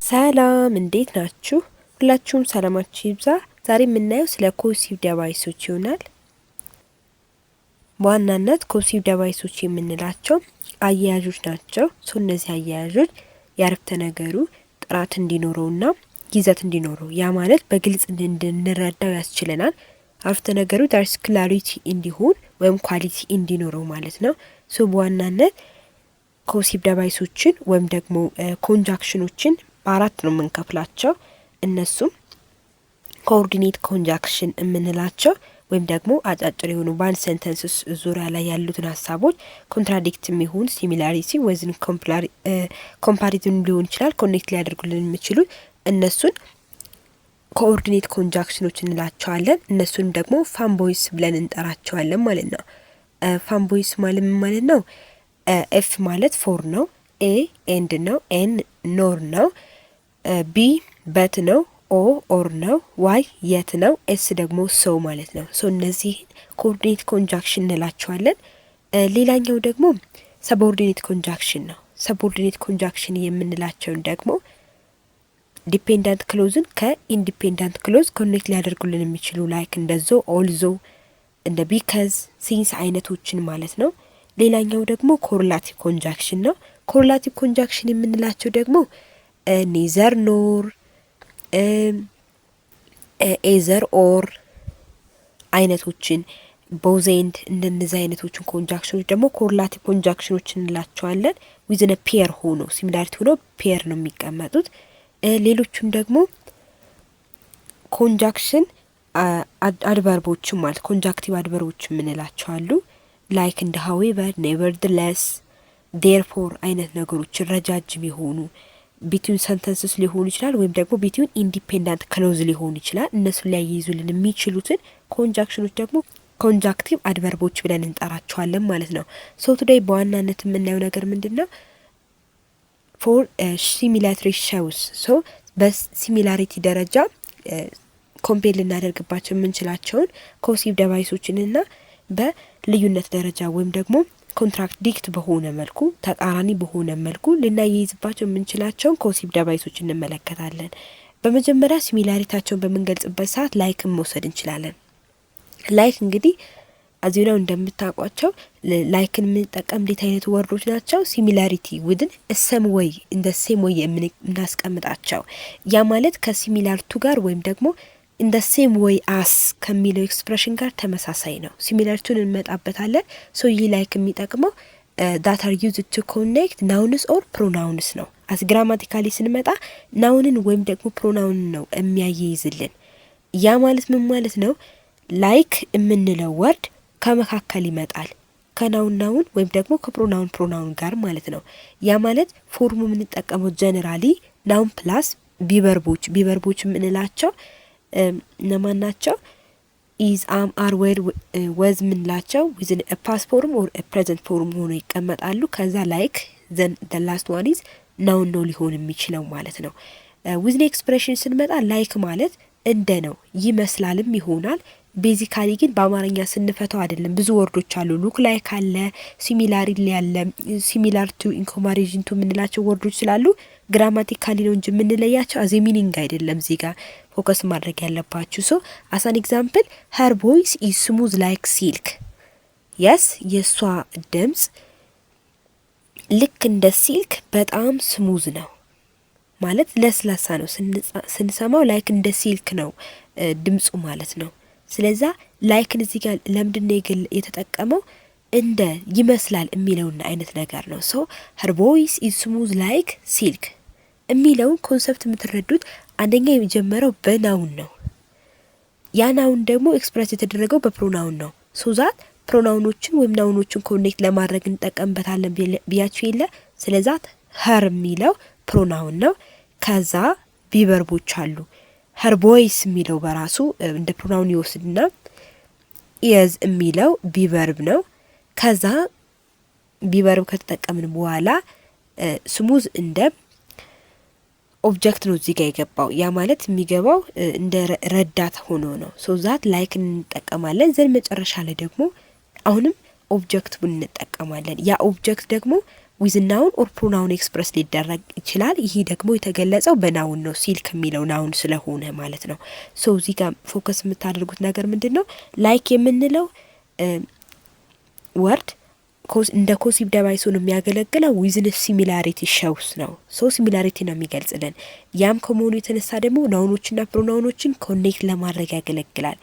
ሰላም እንዴት ናችሁ? ሁላችሁም ሰላማችሁ ይብዛ። ዛሬ የምናየው ስለ ኮሲቭ ዲቫይሶች ይሆናል። በዋናነት ኮሲቭ ዲቫይሶች የምንላቸው አያያዦች ናቸው። እነዚህ አያያዦች የአረፍተ ነገሩ ጥራት እንዲኖረውና ይዘት እንዲኖረው ያ ማለት በግልጽ እንድንረዳው ያስችለናል። አረፍተ ነገሩ ዳርስ ክላሪቲ እንዲሆን ወይም ኳሊቲ እንዲኖረው ማለት ነው። በዋናነት ኮሲቭ ዲቫይሶችን ወይም ደግሞ ኮንጃክሽኖችን በአራት ነው የምንከፍላቸው። እነሱም ኮኦርዲኔት ኮንጃክሽን የምንላቸው ወይም ደግሞ አጫጭር የሆኑ በአንድ ሴንተንስ ዙሪያ ላይ ያሉትን ሀሳቦች ኮንትራዲክት የሚሆን ሲሚላሪቲ ወይም ኮምፓሪዝን ሊሆን ይችላል ኮኔክት ሊያደርጉልን የሚችሉት እነሱን ኮኦርዲኔት ኮንጃክሽኖች እንላቸዋለን። እነሱን ደግሞ ፋንቦይስ ብለን እንጠራቸዋለን ማለት ነው። ፋንቦይስ ማለት ነው? ኤፍ ማለት ፎር ነው፣ ኤ ኤንድ ነው፣ ኤን ኖር ነው፣ ቢ በት ነው፣ ኦ ኦር ነው፣ ዋይ የት ነው፣ ኤስ ደግሞ ሰው ማለት ነው። እነዚህ ኮኦርዲኔት ኮንጃክሽን እንላቸዋለን። ሌላኛው ደግሞ ሰብኦርዲኔት ኮንጃክሽን ነው። ሰብኦርዲኔት ኮንጃክሽን የምንላቸውን ደግሞ ዲፔንዳንት ክሎዝን ከኢንዲፔንዳንት ክሎዝ ኮኔክት ሊያደርጉልን የሚችሉ ላይክ እንደ ዞ ኦልዞ እንደ ቢከዝ ሲንስ አይነቶችን ማለት ነው። ሌላኛው ደግሞ ኮሪላቲቭ ኮንጃክሽን ነው። ኮሪላቲቭ ኮንጃክሽን የምንላቸው ደግሞ ኔዘር ኖር፣ ኤዘር ኦር አይነቶችን ቦዜንድ እንደነዚህ አይነቶችን ኮንጃክሽኖች ደግሞ ኮሪላቲቭ ኮንጃክሽኖች እንላቸዋለን። ዊዝን ፔር ሆኖ ሲሚላሪቲ ሆኖ ፔር ነው የሚቀመጡት። ሌሎቹም ደግሞ ኮንጃክሽን አድቨርቦችም ማለት ኮንጃክቲቭ አድቨርቦች የምንላቸው አሉ። ላይክ እንደ ሀዌቨር፣ ኔቨርድለስ፣ ዴርፎር አይነት ነገሮች ረጃጅም የሆኑ ቢትዊን ሰንተንስስ ሊሆኑ ይችላል ወይም ደግሞ ቢትዊን ኢንዲፔንዳንት ክሎዝ ሊሆኑ ይችላል። እነሱን ሊያይዙልን የሚችሉትን ኮንጃክሽኖች ደግሞ ኮንጃክቲቭ አድቨርቦች ብለን እንጠራቸዋለን ማለት ነው። ቱዴይ በዋናነት የምናየው ነገር ምንድን ነው? ፎር ሲሚላሪቲ ሾውስ በሲሚላሪቲ ደረጃ ኮምፔር ልናደርግባቸው የምንችላቸውን ኮሲቭ ዲቫይሶችንና በልዩነት ደረጃ ወይም ደግሞ ኮንትራዲክት በሆነ መልኩ ተቃራኒ በሆነ መልኩ ልናያይዝባቸው የምንችላቸውን ኮሲቭ ዲቫይሶች እንመለከታለን። በመጀመሪያ ሲሚላሪታቸውን በምንገልጽበት ሰዓት ላይክን መውሰድ እንችላለን። ላይክ እንግዲህ አዚናው እንደምታውቋቸው ላይክን የምንጠቀም እንዴት አይነት ወርዶች ናቸው? ሲሚላሪቲ ውድን ሰም ወይ እንደ ሴም ወይ የምናስቀምጣቸው ያ ማለት ከሲሚላርቱ ጋር ወይም ደግሞ እንደ ሴም ወይ አስ ከሚለው ኤክስፕሬሽን ጋር ተመሳሳይ ነው። ሲሚላሪቲውን እንመጣበታለን። ይህ ላይክ የሚጠቅመው that are used to connect nouns or pronouns ነው። አስ ግራማቲካሊ ስንመጣ ናውንን ወይም ደግሞ ፕሮናውንን ነው የሚያይዝልን። ያ ማለት ምን ማለት ነው? ላይክ የምንለው ወርድ ከመካከል ይመጣል ከናውን ወይም ደግሞ ከፕሮናውን ጋር ማለት ነው። ያ ማለት ፎርሙ የምንጠቀመው ጀነራሊ ናውን ፕላስ ቢቨርቦች የምንላቸው እነማን ናቸው? ኢዝ አም አር ዌር ወዝ ምንላቸው ዊዝን ፓስት ፎርም ኦር ፕሬዘንት ፎርም ሆኖ ይቀመጣሉ። ከዛ ላይክ ዘን ዘ ላስት ዋን ኢዝ ናውን ነው ሊሆን የሚችለው ማለት ነው። ዊዝን ኤክስፕሬሽን ስንመጣ ላይክ ማለት እንደ ነው ይመስላልም ይሆናል። ቤዚካሊ ግን በአማርኛ ስንፈተው አይደለም። ብዙ ወርዶች አሉ። ሉክ ላይክ አለ፣ ሲሚላሪ ያለ፣ ሲሚላር ቱ ኢንኮምፓሪዥን ቱ የምንላቸው ወርዶች ስላሉ ግራማቲካሊ ነው እንጂ የምንለያቸው አዜ ሚኒንግ አይደለም። እዚህ ጋር ፎከስ ማድረግ ያለባችሁ። አስ አን ኤግዛምፕል ሄር ቮይስ ኢዝ ስሙዝ ላይክ ሲልክ። የስ የእሷ ድምጽ ልክ እንደ ሲልክ በጣም ስሙዝ ነው ማለት ለስላሳ ነው። ስንሰማው ላይክ እንደ ሲልክ ነው ድምጹ ማለት ነው። ስለዛ ላይክን እዚህ ጋር ለምንድነው የተጠቀመው? እንደ ይመስላል የሚለውን አይነት ነገር ነው። ሄር ቮይስ ኢዝ ስሙዝ ላይክ ሲልክ የሚለውን ኮንሰፕት የምትረዱት አንደኛ የጀመረው በናውን ነው። ያ ናውን ደግሞ ኤክስፕረስ የተደረገው በፕሮናውን ነው። ዛት ፕሮናውኖችን ወይም ናውኖችን ኮኔክት ለማድረግ እንጠቀምበታለን ብያችሁ የለ። ስለዛት ሄር የሚለው ፕሮናውን ነው። ከዛ ቢቨርቦች አሉ። ሄር ቮይስ የሚለው በራሱ እንደ ፕሮናውን ይወስድና ኢዝ የሚለው ቢቨርብ ነው። ከዛ ቢቨርብ ከተጠቀምን በኋላ ስሙዝ እንደ ኦብጀክት ነው እዚህ ጋር የገባው። ያ ማለት የሚገባው እንደ ረዳት ሆኖ ነው። ዛት ላይክ እንጠቀማለን። ዘን መጨረሻ ላይ ደግሞ አሁንም ኦብጀክት እንጠቀማለን። ያ ኦብጀክት ደግሞ ዊዝ ናውን ኦር ፕሮናውን ኤክስፕረስ ሊደረግ ይችላል። ይሄ ደግሞ የተገለጸው በናውን ነው፣ ሲልክ የሚለው ናውን ስለሆነ ማለት ነው። ሶ እዚህ ጋር ፎከስ የምታደርጉት ነገር ምንድነው? ላይክ የምንለው ወርድ እንደ ኮሲቭ ዲቫይስ ሆኖ የሚያገለግለው ዊዝን ሲሚላሪቲ ሸውስ ነው። ሶ ሲሚላሪቲ ነው የሚገልጽልን። ያም ከመሆኑ የተነሳ ደግሞ ናውኖችና ፕሮናውኖችን ኮኔክት ለማድረግ ያገለግላል።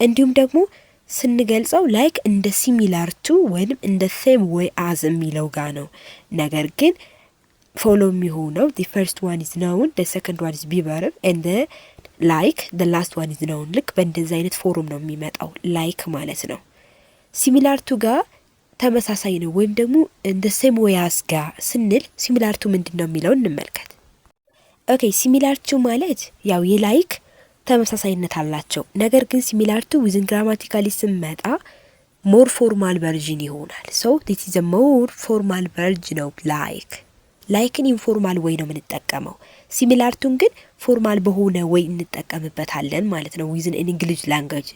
እንዲሁም ደግሞ ስንገልጸው ላይክ እንደ ሲሚላር ቱ ወይም እንደ ሴም ወይ አዝ የሚለው ጋር ነው። ነገር ግን ፎሎ የሚሆነው the first one is noun, the second one is be verb and the like the last one is noun። ልክ በእንደዚህ አይነት ፎርም ነው የሚመጣው ላይክ ማለት ነው። ሲሚላር ቱ ጋር ተመሳሳይ ነው ወይም ደግሞ እንደ ሴም ወይ አዝ ጋር ስንል ሲሚላር ቱ ምንድነው የሚለው እንመልከት። ኦኬ ሲሚላር ቱ ማለት ያው የላይክ ተመሳሳይነት አላቸው። ነገር ግን ሲሚላር ቱ ዊዝን ግራማቲካሊ ስንመጣ ሞር ፎርማል ቨርዥን ይሆናል። ሶ ዲስ ኢዝ አ ሞር ፎርማል ቨርዥን ኦፍ ላይክን ኢንፎርማል ወይ ነው የምንጠቀመው። ሲሚላር ቱን ግን ፎርማል በሆነ ወይ እንጠቀምበታለን ማለት ነው ዊዝን ኢንግሊሽ ላንጉዌጅ።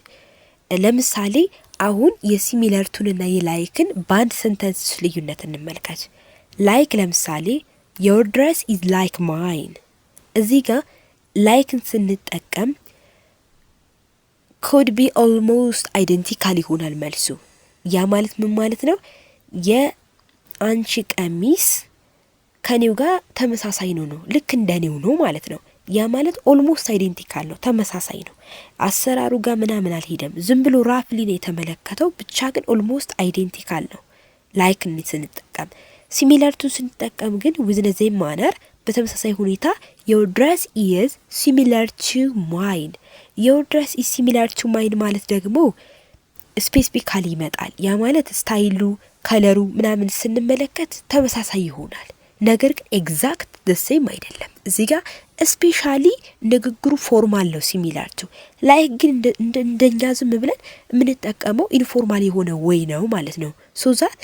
ለምሳሌ አሁን የሲሚላር ቱንና የላይክን በአንድ ሰንተንስ ልዩነት እንመልከት። ላይክ ለምሳሌ your dress is like mine። እዚህ ጋር ላይክን ስንጠቀም could be almost identical ይሆናል መልሱ። ያ ማለት ምን ማለት ነው? የአንቺ ቀሚስ ከኔው ጋር ተመሳሳይ ነው፣ ልክ እንደኔው ነው ማለት ነው። ያ ማለት ኦልሞስት አይዴንቲካል ነው፣ ተመሳሳይ ነው። አሰራሩ ጋር ምናምን አልሄደም፣ ዝም ብሎ ራፍሊ ነው የተመለከተው፣ ብቻ ግን ኦልሞስት አይዴንቲካል ነው ላይክን ስንጠቀም። ሲሚላር ቱ ስንጠቀም ግን with the same manner በተመሳሳይ ሁኔታ your dress is similar to mine። your dress is similar to mine ማለት ደግሞ ስፔሲፊካሊ ይመጣል። ያ ማለት ስታይሉ፣ ከለሩ ምናምን ስንመለከት ተመሳሳይ ይሆናል። ነገር ግን ኤግዛክት the same አይደለም። እዚህ ጋር ስፔሻሊ ንግግሩ ፎርማል ነው ሲሚላር ቱ። ላይክ ግን እንደኛ ዝም ብለን የምንጠቀመው ኢንፎርማል የሆነ ወይ ነው ማለት ነው። ሶ ዛት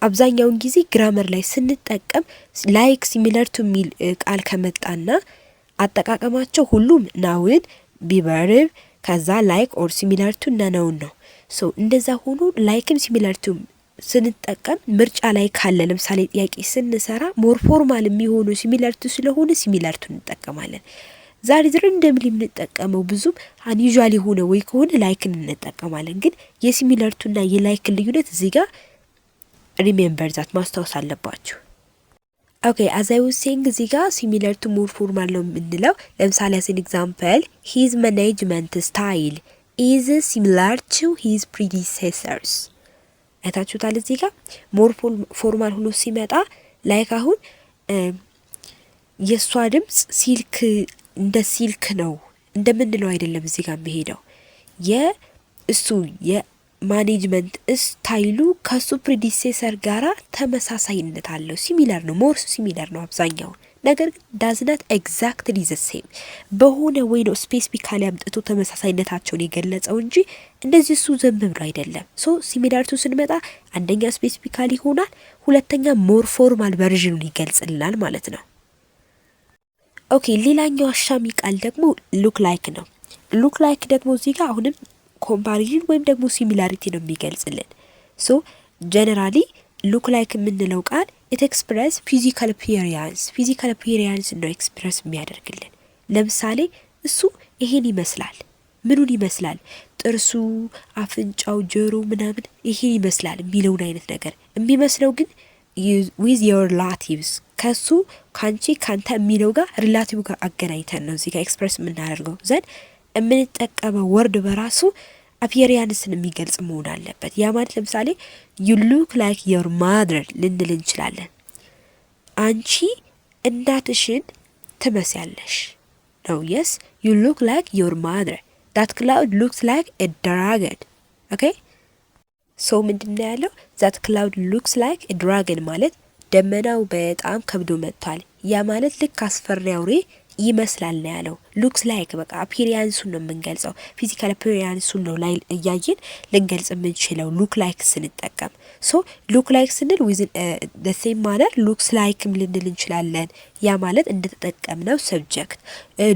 አብዛኛውን ጊዜ ግራመር ላይ ስንጠቀም ላይክ ሲሚላር ቱ የሚል ቃል ከመጣና አጠቃቀማቸው ሁሉም ናውን ቢቨርብ ከዛ ላይክ ኦር ሲሚላር ቱ እና ናውን ነው። ሶ እንደዛ ሆኖ ላይክም ሲሚላር ቱ ስንጠቀም ምርጫ ላይ ካለ ለምሳሌ ጥያቄ ስንሰራ ሞር ፎርማል የሚሆኑ ሲሚላር ቱ ስለሆነ ሲሚላር ቱ እንጠቀማለን። ዛሬ እንደምን የምንጠቀመው ብዙም አንዩዥዋል የሆነ ወይ ከሆነ ላይክን እንጠቀማለን። ግን የሲሚላር ቱና የላይክን ልዩነት እዚህ ጋር ሪሜምበር ዛት ማስታወስ አለባችሁ። ኦኬ as I was saying እዚህ ጋር ሲሚላር ቱ ሞር ፎርማል ነው የምንለው። ለምሳሌ as an example his management style is similar to his predecessors። አይታችሁታል። እዚህ ጋር ሞር ፎርማል ሆኖ ሲመጣ ላይክ አሁን የሷ ድምጽ ሲልክ እንደ ሲልክ ነው እንደምንለው አይደለም። እዚህ ጋር የሚሄደው የእሱ የማኔጅመንት ስታይሉ ከሱ ፕሪዲሴሰር ጋራ ተመሳሳይነት አለው። ሲሚላር ነው፣ ሞር ሲሚላር ነው አብዛኛው። ነገር ግን ዳዝናት ኤግዛክትሊ ዘ ሴም በሆነ ወይ ነው ስፔሲፊካሊ አምጥቶ ተመሳሳይነታቸውን የገለጸው እንጂ እንደዚህ እሱ ዘም ብሎ አይደለም። ሶ ሲሚላር ቱ ስንመጣ አንደኛ ስፔሲፊካሊ ይሆናል፣ ሁለተኛ ሞር ፎርማል ቨርዥኑን ይገልጽልናል ማለት ነው። ኦኬ ሌላኛው አሻሚ ቃል ደግሞ ሉክ ላይክ ነው። ሉክ ላይክ ደግሞ እዚህ ጋር አሁንም ኮምፓሪዥን ወይም ደግሞ ሲሚላሪቲ ነው የሚገልጽልን። ሶ ጀነራሊ ሉክ ላይክ የምንለው ቃል it express physical appearance ነው ኤክስፕረስ የሚያደርግልን። ለምሳሌ እሱ ይሄን ይመስላል። ምኑን ይመስላል? ጥርሱ፣ አፍንጫው፣ ጆሮ ምናምን ይሄን ይመስላል የሚለውን አይነት ነገር የሚመስለው ግን with your relatives ከሱ ካንቺ ካንተ የሚለው ጋር ሪላቲቭ ጋር አገናኝተን ነው እዚህ ጋር ኤክስፕረስ የምናደርገው። ዘን የምንጠቀመው ወርድ በራሱ አፒየራንስን የሚገልጽ መሆን አለበት። ያ ማለት ለምሳሌ you look like your mother ልንል እንችላለን። አንቺ እናትሽን ትመስያለሽ ነው። yes you look like your mother. that cloud looks like a dragon. okay so ምንድነው ያለው? that cloud looks like a dragon ማለት ደመናው በጣም ከብዶ መጥቷል። ያ ማለት ልክ አስፈሪ አውሬ ይመስላል ነው ያለው። ሉክስ ላይክ በቃ አፒሪያንሱን ነው የምንገልጸው። ፊዚካል አፒሪያንሱን ነው ላይ እያየን ልንገልጽ የምንችለው ሉክ ላይክ ስንጠቀም። ሶ ሉክ ላይክ ስንል ዊዝን the same manner ሉክስ ላይክም ልንል እንችላለን። ያ ማለት እንደተጠቀምነው ሰብጀክት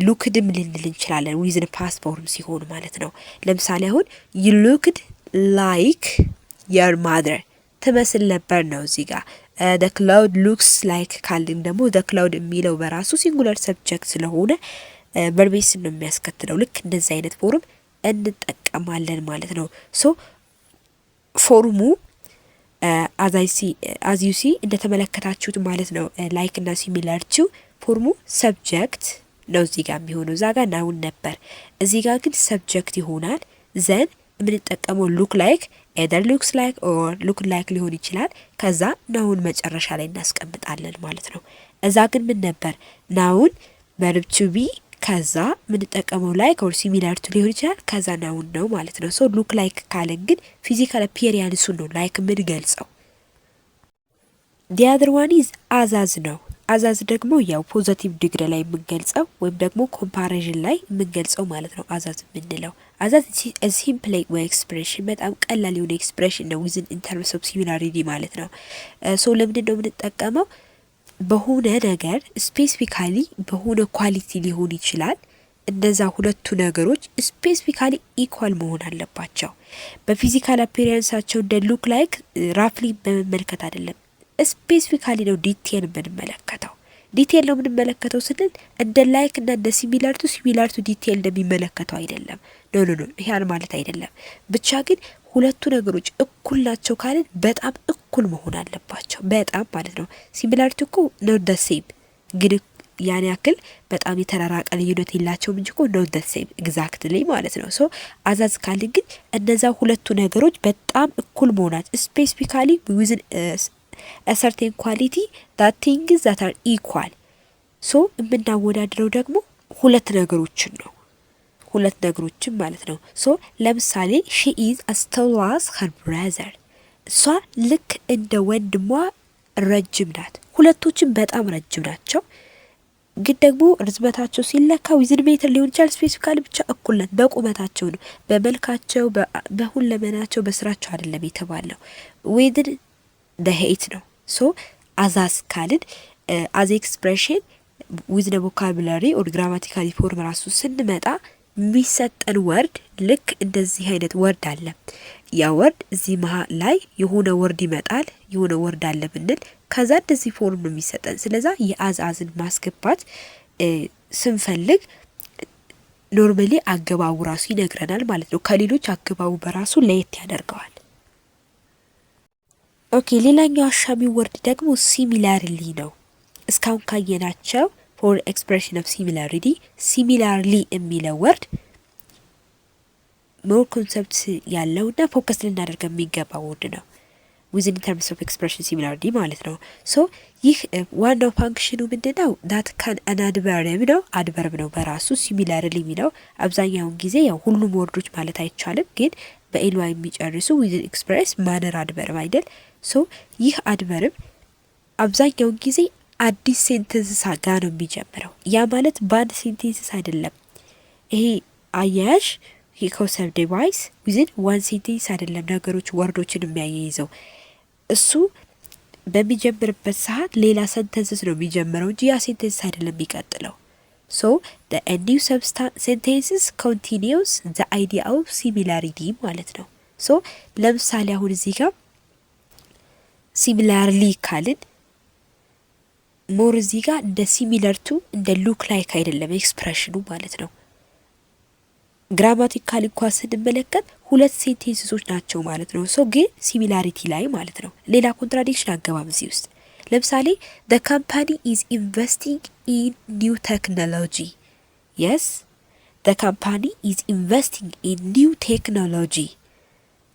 ሉክድም ልንል እንችላለን ዊዝን ፓስት ፎርም ሲሆን ማለት ነው። ለምሳሌ አሁን you looked like your mother ትመስል ነበር ነው እዚህ ጋር the cloud looks like ካልን ደግሞ the cloud የሚለው በራሱ ሲንጉላር ሰብጀክት ስለሆነ ቨርቤስ ነው የሚያስከትለው። ልክ እንደዚህ አይነት ፎርም እንጠቀማለን ማለት ነው። ሶ ፎርሙ as you see እንደተመለከታችሁት ማለት ነው ላይክ እና ሲሚላር ቱ ፎርሙ ሰብጀክት ነው እዚህ ጋር የሚሆነው። እዛ ጋር ናውን ነበር፣ እዚህ ጋር ግን ሰብጀክት ይሆናል። ዘን የምንጠቀመው ሉክ ላይክ ኤደር ሉክስ ላይክ ኦር ሉክ ላይክ ሊሆን ይችላል። ከዛ ናውን መጨረሻ ላይ እናስቀምጣለን ማለት ነው። እዛ ግን ምን ነበር ናውን verb to be ከዛ የምንጠቀመው ላይክ ኦር ሲሚላር ቱ ሊሆን ይችላል። ከዛ ናውን ነው ማለት ነው። ሶ ሉክ ላይክ ካለን ግን ፊዚካል አፒሪያንሱ ነው ላይክ የምንገልጸው። the other one is አዛዝ ነው። አዛዝ ደግሞ ያው ፖዚቲቭ ዲግሪ ላይ የምንገልጸው ወይም ደግሞ ኮምፓሪዥን ላይ የምንገልጸው ማለት ነው። አዛዝ የምንለው አዛዝ ሲምፕል ወይ ኤክስፕሬሽን በጣም ቀላል የሆነ ኤክስፕሬሽን ነው ዊዝን ኢን ተርምስ ኦፍ ሲሚላሪቲ ማለት ነው። ሶ ለምንድን ነው የምንጠቀመው? በሆነ ነገር ስፔሲፊካሊ በሆነ ኳሊቲ ሊሆን ይችላል። እነዛ ሁለቱ ነገሮች ስፔሲፊካሊ ኢኳል መሆን አለባቸው። በፊዚካል አፒሪያንሳቸው እንደ ሉክ ላይክ ራፍሊ በመመልከት አይደለም፣ ስፔሲፊካሊ ነው ዲቴል የምንመለከተው። ዲቴል ነው የምንመለከተው ስንል እንደ ላይክ እና እንደ ሲሚላር ቱ ዲቴል እንደሚመለከተው አይደለም። ኖ ያን ማለት አይደለም። ብቻ ግን ሁለቱ ነገሮች እኩል ናቸው ካልን በጣም እኩል መሆን አለባቸው። በጣም ማለት ነው። ሲሚላሪቲ እኮ ነው ደ ሴም ግን ያን ያክል በጣም የተራራቀ ልዩነት የላቸውም እንጂ እኮ ነው ደ ሴም ኤግዛክትሊ ማለት ነው። ሶ አዛዝ ካልን ግን እነዛ ሁለቱ ነገሮች በጣም እኩል መሆናቸው ስፔሲፊካሊ ዊዝን a certain quality that things that are equal ሶ የምናወዳድረው ደግሞ ሁለት ነገሮችን ነው። ሁለት ነገሮችን ማለት ነው። ሶ ለምሳሌ she is as tall as her brother እሷ ልክ እንደ ወንድሟ ረጅም ናት። ሁለቶችም በጣም ረጅም ናቸው። ግን ደግሞ ርዝመታቸው ሲለካ ዊዝን ሜትር ሊሆን ይችላል። ስፔሲፊካሊ ብቻ እኩል ናት። በቁመታቸው ነው፣ በመልካቸው፣ በሁለመናቸው፣ በስራቸው አይደለም የተባለው ዊዝን the height ነው። ሶ አዛዝ ካልን as expression with the vocabulary or grammatical form ራሱ ስንመጣ የሚሰጠን ወርድ ልክ እንደዚህ አይነት ወርድ አለ። ያ ወርድ እዚህ መሃል ላይ የሆነ ወርድ ይመጣል፣ የሆነ ወርድ አለ ብንል ከዛ እንደዚህ ፎርም ነው የሚሰጠን። ስለዛ የአዝን ማስገባት ስንፈልግ ኖርማሊ አገባቡ ራሱ ይነግረናል ማለት ነው። ከሌሎች አገባቡ በራሱ ለየት ያደርገዋል። ኦኬ ሌላኛው አሻሚ ወርድ ደግሞ ሲሚላርሊ ነው። እስካሁን ካየናቸው ፎር ኤክስፕሬሽን ኦፍ ሲሚላሪቲ ሲሚላርሊ የሚለው ወርድ ሞር ኮንሰፕት ያለውና ፎከስ ልናደርግ የሚገባ ወርድ ነው። ዊዝን ተርምስ ኦፍ ኤክስፕሬሽን ሲሚላሪቲ ማለት ነው። ሶ ይህ ዋናው ፋንክሽኑ ምንድነው? ዳት ካን አድቨርብ ነው። አድቨርብ ነው በራሱ ሲሚላርሊ የሚለው አብዛኛውን ጊዜ ያው ሁሉም ወርዶች ማለት አይቻልም፣ ግን በኤልዋይ የሚጨርሱ ዊዝን ኤክስፕሬስ ማነር አድቨርብ አይደል? ሶ ይህ አድቨርብ አብዛኛውን ጊዜ አዲስ ሴንተንስ ጋር ነው የሚጀምረው። ያ ማለት በአንድ ሴንቴንስ አይደለም። ይሄ አያያዥ የኮንሰፕት ዲቫይስ ዊዝን ዋን ሴንቴንስ አይደለም ነገሮች ወርዶችን የሚያያይዘው። እሱ በሚጀምርበት ሰዓት ሌላ ሴንተንስ ነው የሚጀምረው እንጂ ያ ሴንቴንስ አይደለም የሚቀጥለው። ሶ the new sentences continues the idea of similarity ማለት ነው። ሶ ለምሳሌ አሁን እዚህ ጋር ሲሚላርሊ ካልን ሞር እዚህ ጋር እንደ ሲሚለር ቱ እንደ ሉክ ላይክ አይደለም ኤክስፕሬሽኑ ማለት ነው። ግራማቲካሊ እንኳን ስንመለከት ሁለት ሴንቴንሶች ናቸው ማለት ነው። ሶ ግን ሲሚላሪቲ ላይ ማለት ነው። ሌላ ኮንትራዲክሽን አገባም እዚህ ውስጥ ለምሳሌ the company is investing in new technology. yes the company is investing in new technology.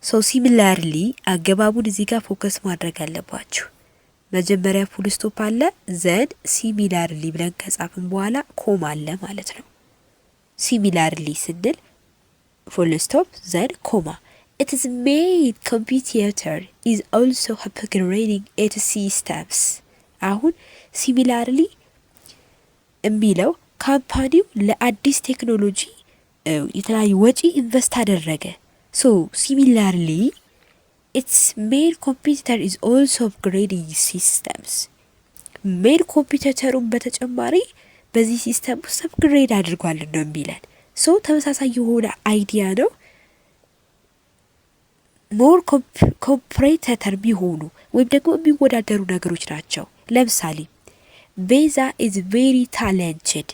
ሶ ሲሚላርሊ አገባቡን እዚህ ጋር ፎከስ ማድረግ አለባችሁ። መጀመሪያ ፉል ስቶፕ አለ፣ ዘን ሲሚላርሊ ብለን ከጻፍን በኋላ ኮማ አለ ማለት ነው። ሲሚላርሊ ስንል ፉል ስቶፕ ዘን ኮማ። it is made computer is also upgrading its systems. አሁን ሲሚላርሊ የሚለው ካምፓኒው ለአዲስ ቴክኖሎጂ የተለያዩ ወጪ ኢንቨስት አደረገ። ሶ ሲሚላርሊ its main competitor is also upgrading systems. main competitorun በተጨማሪ በዚህ ሲስተም ውስጥ አፕግሬድ አድርጓል ነው የሚለን። ሶ ተመሳሳይ የሆነ አይዲያ ነው። ሞር ኮምፕሬተር ቢሆኑ ወይም ደግሞ የሚወዳደሩ ነገሮች ናቸው። ለምሳሌ ቤዛ ኢዝ ቬሪ ታለንትድ።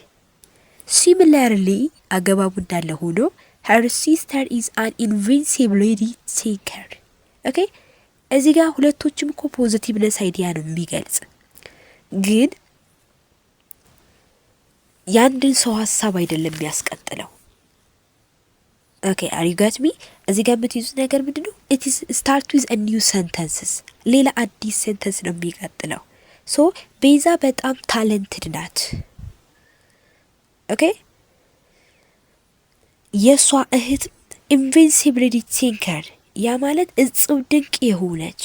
ሲሚላርሊ አገባቡ እንዳለ ሆኖ ሄር ሲስተር ኢዝ አን ኢንቪንሲቢሊቲ ቲንከር። ኦኬ እዚህ ጋር ሁለቶችም እኮ ፖዚቲቭነስ አይዲያ ነው የሚገልጽ፣ ግን ያንድን ሰው ሀሳብ አይደለም የሚያስቀጥለው። ኦኬ አር ዩ ጋት ሚ? እዚህ ጋር የምትይዙት ነገር ምንድን ነው? ኢት ኢዝ ስታርት ዊዝ አ ኒው ሰንተንስስ፣ ሌላ አዲስ ሴንተንስ ነው የሚቀጥለው። ሶ ቤዛ በጣም ታለንትድ ናት። ኦኬ የእሷ እህት ኢንቪንሲቢሊቲ ቲንከር፣ ያ ማለት እጽብ ድንቅ የሆነች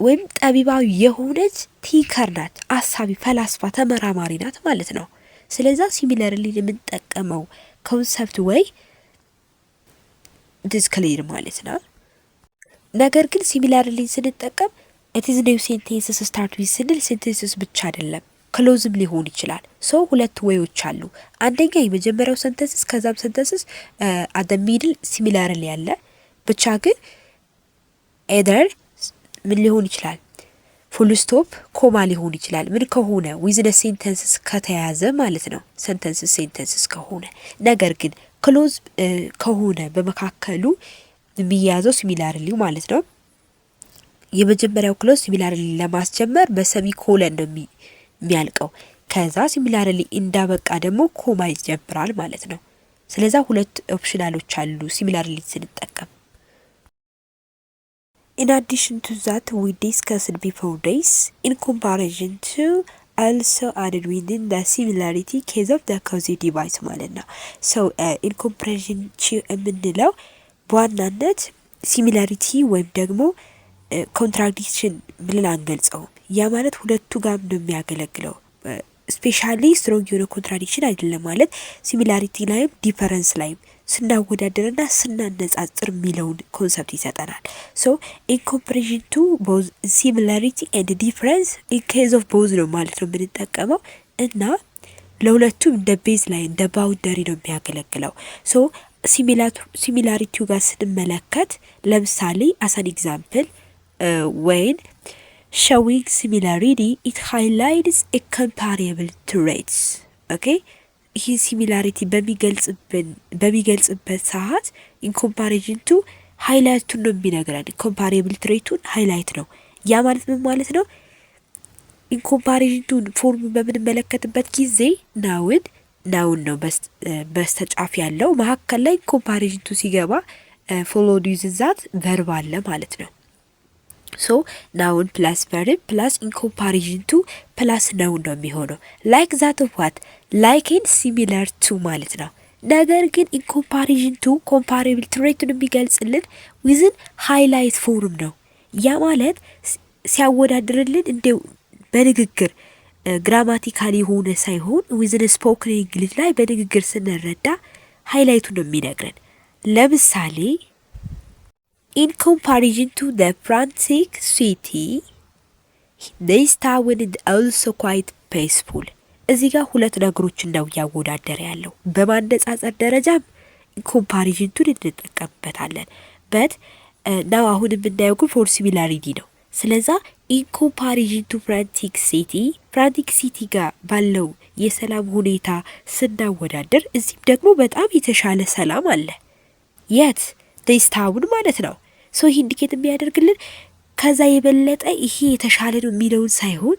ወይም ጠቢባዊ የሆነች ቲንከር ናት፣ አሳቢ፣ ፈላስፋ፣ ተመራማሪ ናት ማለት ነው። ስለዛ ሲሚለርሊ የምንጠቀመው ኮንሰፕት ወይ ዲስክሌር ማለት ነው። ነገር ግን ሲሚላርሊ ስንጠቀም ኢትዝ ኒው ሴንቴንስስ ስታርት ዊዝ ስንል ሴንቴንስስ ብቻ አይደለም ክሎዝም ሊሆን ይችላል። ሰው ሁለት ወዮች አሉ። አንደኛ የመጀመሪያው ሰንተንስስ ከዛም ሰንተንስስ አት ዘ ሚድል ሲሚላርሊ ያለ ብቻ ግን ኤደር ምን ሊሆን ይችላል ፉል ስቶፕ ኮማ ሊሆን ይችላል። ምን ከሆነ ዊዝን ሴንተንስስ ከተያዘ ማለት ነው ሴንተንስስ ከሆነ። ነገር ግን ክሎዝ ከሆነ በመካከሉ የሚያዘው ሲሚላርሊ ማለት ነው። የመጀመሪያው ክሎዝ ሲሚላርሊ ለማስጀመር በሰሚ ኮለን ነው የሚያልቀው። ከዛ ሲሚላርሊ እንዳበቃ ደግሞ ኮማ ይጀምራል ማለት ነው። ስለዛ ሁለት ኦፕሽናሎች አሉ ሲሚላርሊ ስንጠቀም። In addition to that, we discussed before this, in comparison to also added within the similarity case of the causative device ማለት ነው። so in comparison to የምንለው በዋናነት ሲሚላሪቲ ወይም ደግሞ ኮንትራዲክሽን ብለን አንገልጸውም። ያ ማለት ሁለቱ ጋር ነው የሚያገለግለው። ስፔሻሊ ስትሮንግ የሆነ ኮንትራዲክሽን አይደለም ማለት ሲሚላሪቲ ላይም ዲፈረንስ ላይም ስናወዳደርና ስናነጻጽር የሚለውን ኮንሰፕት ይሰጠናል። ሶ ኢን ኮምፓሪዥን ቱ ቦዝ ሲሚላሪቲ ኤንድ ዲፍረንስ ኢን ኬዝ ኦፍ ቦዝ ነው ማለት ነው የምንጠቀመው እና ለሁለቱም እንደ ቤዝ ላይ እንደ ባውንደሪ ነው የሚያገለግለው። ሶ ሲሚላሪቲው ጋር ስንመለከት ለምሳሌ አሳን ኤግዛምፕል ወይን showing similarity it highlights a comparable traits. okay ይህ ሲሚላሪቲ በሚገልጽበት ሰዓት ኢን ኮምፓሪዥን ቱ ሃይላይቱን ነው የሚነግረን። ኮምፓሬብል ትሬቱን ሃይላይት ነው። ያ ማለት ምን ማለት ነው? ኢን ኮምፓሪዥን ቱ ፎርም በምንመለከትበት ጊዜ ናውን ነው በስተጫፍ ያለው መሀከል ላይ ኮምፓሪዥን ቱ ሲገባ ፎሎድ ዩዝ ዛት ቨርብ አለ ማለት ነው። ሶ ናውን ፕላስ ቨርብ ፕላስ ኢን ኮምፓሪዥን ቱ ፕላስ ናውን ነው የሚሆነው። ላይክ ዛት ኦፍ ዋት ላይክ ኢን ሲሚላር ቱ ማለት ነው። ነገር ግን ኢን ኮምፓሪዥን ቱ ኮምፓሬብል ትሬቱን የሚገልጽልን ዊዝን ሃይላይት ፎርም ነው። ያ ማለት ሲያወዳድርልን እንዲው በንግግር ግራማቲካሊ የሆነ ሳይሆን ዊዝን ስፖክን እንግሊዝ ላይ በንግግር ስንረዳ ሃይላይቱን ነው የሚነግረን። ለምሳሌ in comparison to the frantic city, this town is also quite peaceful. እዚህ ጋር ሁለት ነገሮችን ነው ያወዳደረ ያለው። በማነጻጸር ደረጃም ኮምፓሪዥን ቱ እንጠቀምበታለን። በት ናው አሁን የምናየው ግን ፎር ሲሚላሪቲ ነው። ስለዛ ኢን ኮምፓሪዥን ቱ ፍራንቲክ ሲቲ ጋር ባለው የሰላም ሁኔታ ስናወዳደር እዚህም ደግሞ በጣም የተሻለ ሰላም አለ። የት this town ማለት ነው። ሶ ይህ ኢንዲኬት የሚያደርግልን ከዛ የበለጠ ይሄ የተሻለ ነው የሚለውን ሳይሆን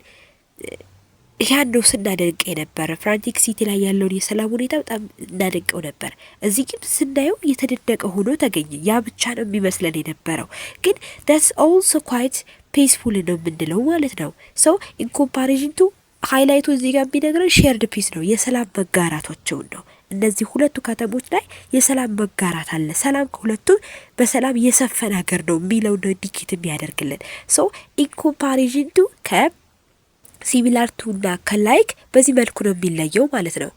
ያን ነው ስናደንቅ የነበረ። ፍራንቲክ ሲቲ ላይ ያለውን የሰላም ሁኔታ በጣም እናደንቀው ነበር። እዚህ ግን ስናየው የተደነቀ ሆኖ ተገኘ። ያ ብቻ ነው የሚመስለን የነበረው፣ ግን that's also quite peaceful ነው የምንለው ማለት ነው። ሶ ኢን ኮምፓሪዥን ቱ ሃይላይቱ እዚህ ጋር የሚነግረን ሼርድ ፒስ ነው፣ የሰላም መጋራቶቸውን ነው። እነዚህ ሁለቱ ከተሞች ላይ የሰላም መጋራት አለ። ሰላም ከሁለቱም በሰላም የሰፈነ ሀገር ነው የሚለው ነው ኢንዲኬት የሚያደርግልን። ሶ ኢን ኮምፓሪዥን ቱ ከሲሚላር ቱ እና ከላይክ በዚህ መልኩ ነው የሚለየው ማለት ነው።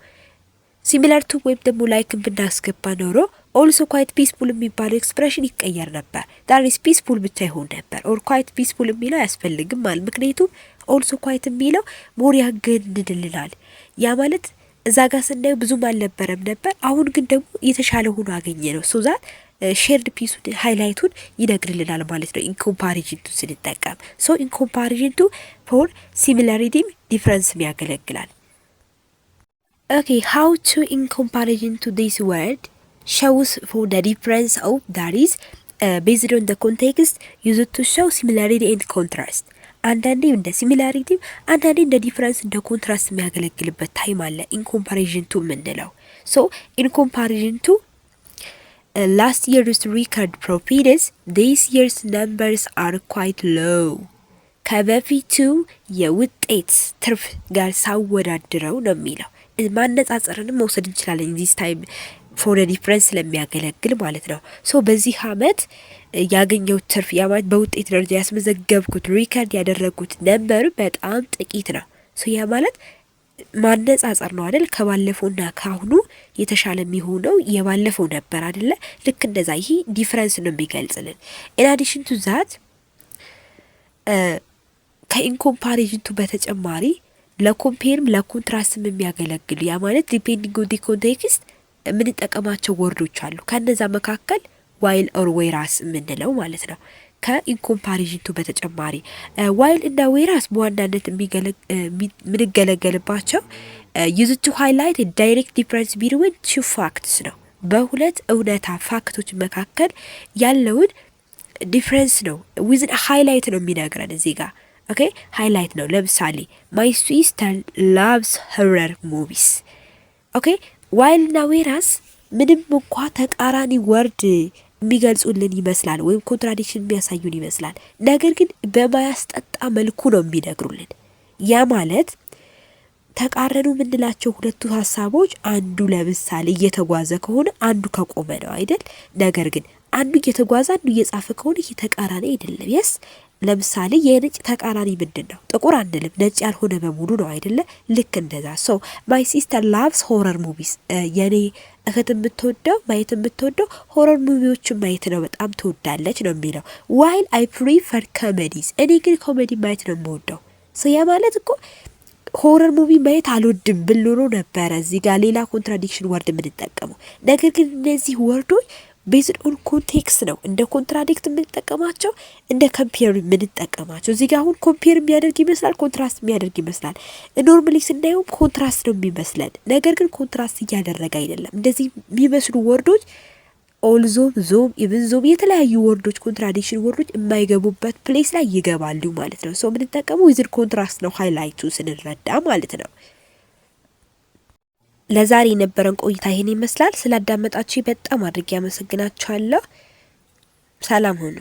ሲሚላር ቱ ወይም ደግሞ ላይክ ብናስገባ ኖሮ ኦልሶ ኳይት ፒስፉል የሚባለው ኤክስፕሬሽን ይቀየር ነበር። ዳሪስ ፒስፉል ብቻ ይሆን ነበር። ኦር ኳይት ፒስፉል የሚለው አያስፈልግም ማለት ምክንያቱም ኦልሶ ኳይት የሚለው ሞር ያገንድልናል። ያ ማለት እዛ ጋር ስናየው ብዙም አልነበረም ነበር። አሁን ግን ደግሞ የተሻለ ሆኖ አገኘ ነው። ሶ ዛት ሼርድ ፒሱን ሃይላይቱን ይነግርልናል ማለት ነው። ኢን ኮምፓሪዥን ቱ ስንጠቀም ሶ ኢን ኮምፓሪዥን ቱ ፎር ሲሚላሪቲም ዲፍረንስም ያገለግላል። ኦኬ ሃው ቱ ኢን ኮምፓሪዥን ቱ ዲስ ወርድ shows for the difference of that is based on the context used to show similarity and contrast አንዳንዴ እንደ ሲሚላሪቲ አንዳንዴ እንደ ዲፍረንስ እንደ ኮንትራስት የሚያገለግልበት ታይም አለ ኢን ኮምፓሪዥን ቱ የምንለው ሶ ኢን ኮምፓሪዥን ቱ last year's record profits this year's numbers are quite low ከበፊቱ የውጤት ትርፍ ጋር ሳወዳድረው ነው የሚለው ማነጻጸርንም መውሰድ እንችላለን this time for the difference ስለሚያገለግል ማለት ነው ሶ በዚህ አመት ያገኘው ትርፍ ያማት በውጤት ደረጃ ያስመዘገብኩት ሪከርድ ያደረጉት ነምበር በጣም ጥቂት ነው ሶ ያ ማለት ማነጻጸር ነው አይደል ከባለፈውና ካሁኑ የተሻለ የሚሆነው የባለፈው ነበር አይደለ ልክ እንደዛ ይሄ ዲፈረንስ ነው የሚገልጽልን in addition to that ከኢን ኮምፓሪዥን ቱ በተጨማሪ ለኮምፔርም ለኮንትራስትም የሚያገለግል ያ ማለት ዲፔንዲንግ ኦን ዲ ኮንቴክስት ምን ተጠቀማቸው ወርዶች አሉ ከነዛ መካከል while or whereas ምንለው ማለት ነው ከኢን ኮምፓሪዥን ቱ በተጨማሪ while እና whereas በዋናነት ምንገለገልባቸው used to highlight a direct difference between two facts ነው በሁለት እውነታ ፋክቶች መካከል ያለውን ዲፍረንስ ነው with a highlight ነው የሚነግረን እዚህ ጋር ኦኬ ሃይላይት ነው ለምሳሌ my sister loves horror movies ኦኬ while እና whereas ምንም እንኳን ተቃራኒ ወርድ የሚገልጹልን ይመስላል ወይም ኮንትራዲክሽን የሚያሳዩን ይመስላል ነገር ግን በማያስጠጣ መልኩ ነው የሚነግሩልን ያ ማለት ተቃረኑ ምንላቸው ሁለቱ ሐሳቦች አንዱ ለምሳሌ እየተጓዘ ከሆነ አንዱ ከቆመ ነው አይደል ነገር ግን አንዱ እየተጓዘ አንዱ እየጻፈ ከሆነ ተቃራኒ አይደለም yes ለምሳሌ የነጭ ተቃራኒ ምንድነው ጥቁር አንልም ነጭ ያልሆነ በሙሉ ነው አይደለ ልክ እንደዛ so my sister loves horror movies የኔ እህት የምትወደው ማየት የምትወደው ሆረር ሙቪዎችን ማየት ነው በጣም ትወዳለች ነው የሚለው while I prefer comedies እኔ ግን ኮሜዲ ማየት ነው የምወደው so ያ ማለት እኮ ሆረር ሙቪ ማየት አልወድም ብሎ ነበር እዚህ ጋር ሌላ ኮንትራዲክሽን ወርድ የምንጠቀመው ነገር ግን እነዚህ ወርዶች based on context ነው እንደ ኮንትራዲክት የምንጠቀማቸው እንደ ኮምፔር የምንጠቀማቸው እዚህ ጋር አሁን ኮምፔር የሚያደርግ ይመስላል ኮንትራስት የሚያደርግ ይመስላል ኖርማሊ ስናየው ኮንትራስት ነው የሚመስለን ነገር ግን ኮንትራስት እያደረገ አይደለም እንደዚህ የሚመስሉ ወርዶች ኦልዞም ዞም ኢቭን ዞም የተለያዩ ወርዶች ኮንትራዲክሽን ወርዶች የማይገቡበት ፕሌስ ላይ ይገባሉ ማለት ነው ሶ የምንጠቀመው with ኮንትራስት ነው ሃይላይቱ ስንረዳ ማለት ነው ለዛሬ የነበረን ቆይታ ይሄን ይመስላል ስላዳመጣችሁ በጣም አድርጌ አመሰግናችኋለሁ ሰላም ሁኑ